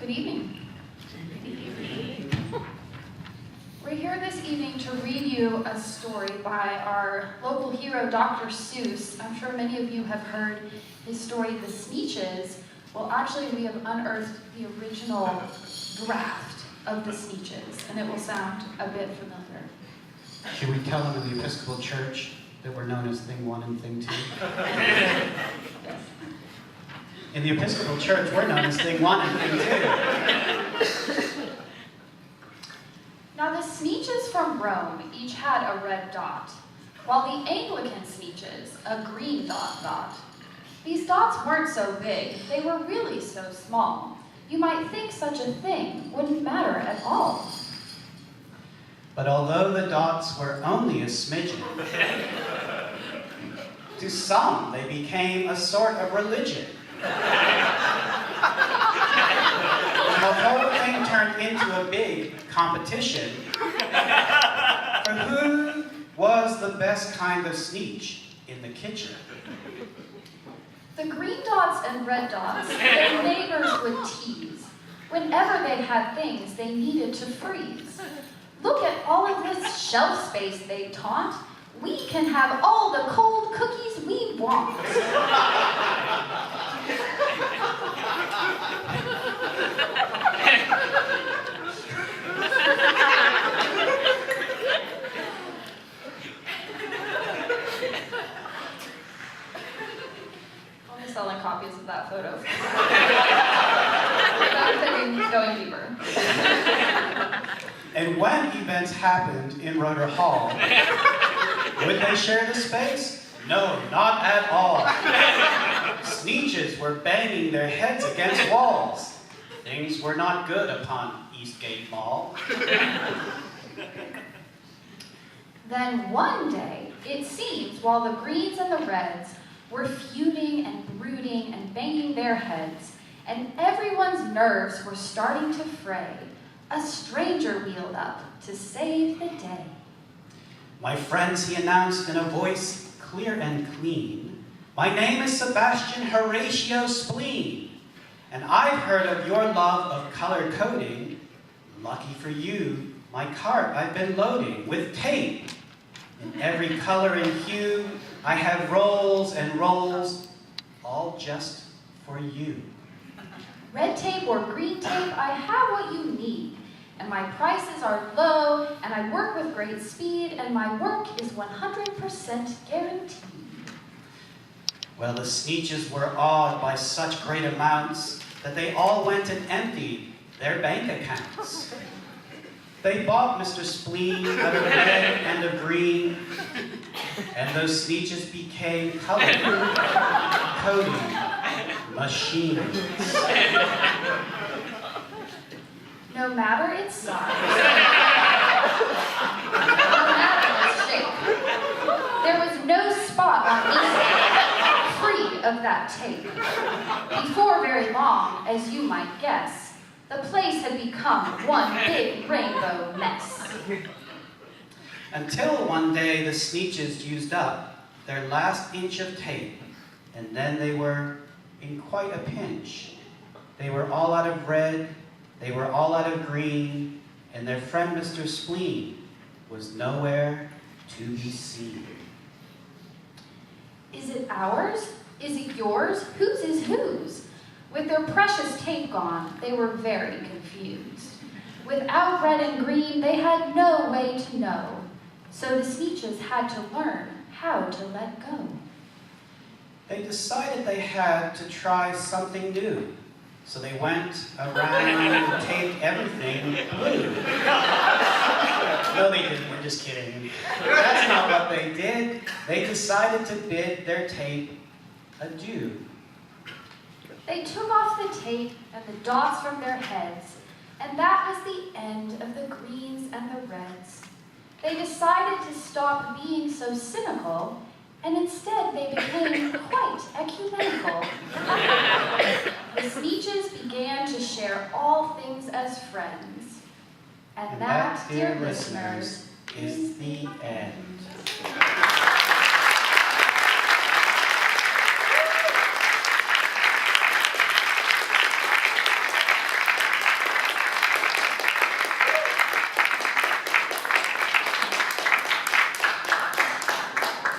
Good evening. We're here this evening to read you a story by our local hero, Dr. Seuss. I'm sure many of you have heard his story, The Sneetches. Well, actually, we have unearthed the original draft of The Sneetches, and it will sound a bit familiar. Should we tell them in the Episcopal Church that we're known as Thing 1 and Thing 2? Yes. In the Episcopal Church, we're known as Thing 1 and Thing 2. Now the Sneetches from Rome each had a red dot, while the Anglican Sneetches a green dot. These dots weren't so big, they were really so small. You might think such a thing wouldn't matter at all. But although the dots were only a smidgen, to some they became a sort of religion. The whole thing turned into a big competition for who was the best kind of sneetch in the kitchen. The green dots and red dots, their neighbors would tease whenever they had things they needed to freeze. Look at all of this shelf space, they taunt. We can have all the cold cookies we want. I'll be selling copies of that photo. Without going deeper. And when events happened in Roeder Hall, would they share the space? No, not at all. Sneetches were banging their heads against walls. Things were not good upon Eastgate Mall. Then one day, it seems, while the greens and the reds were feuding and brooding and banging their heads, and everyone's nerves were starting to fray, a stranger wheeled up to save the day. My friends, he announced in a voice clear and clean, my name is Sebastian Horatio Spleen, and I've heard of your love of color coding. Lucky for you, my cart I've been loading with tape. In every color and hue, I have rolls and rolls, all just for you. Red tape or green tape, I have what you need. And my prices are low, and I work with great speed, and my work is 100% guaranteed. Well, the Sneetches were awed by such great amounts that they all went and emptied their bank accounts. They bought Mr. Spleen out of red and of green, and those Sneetches became color coding machines. No matter its size, no matter its shape, there was no spot on Eastgate free of that tape. Before very long, as you might guess, the place had become one big rainbow mess. Until one day the Sneetches used up their last inch of tape, and then they were in quite a pinch. They were all out of red, they were all out of green, and their friend Mr. Spleen was nowhere to be seen. Is it ours? Is it yours? Whose is whose? With their precious tape gone, they were very confused. Without red and green, they had no way to know. So the Sneetches had to learn how to let go. They decided they had to try something new. So they went around and taped everything blue. No, they didn't. We're just kidding. That's not what they did. They decided to bid their tape adieu. They took off the tape and the dots from their heads, and that was the end of the greens and the reds. They decided to stop being so cynical, and instead they became quite ecumenical. The Sneetches began to share all things as friends. And that, dear listeners, is the end.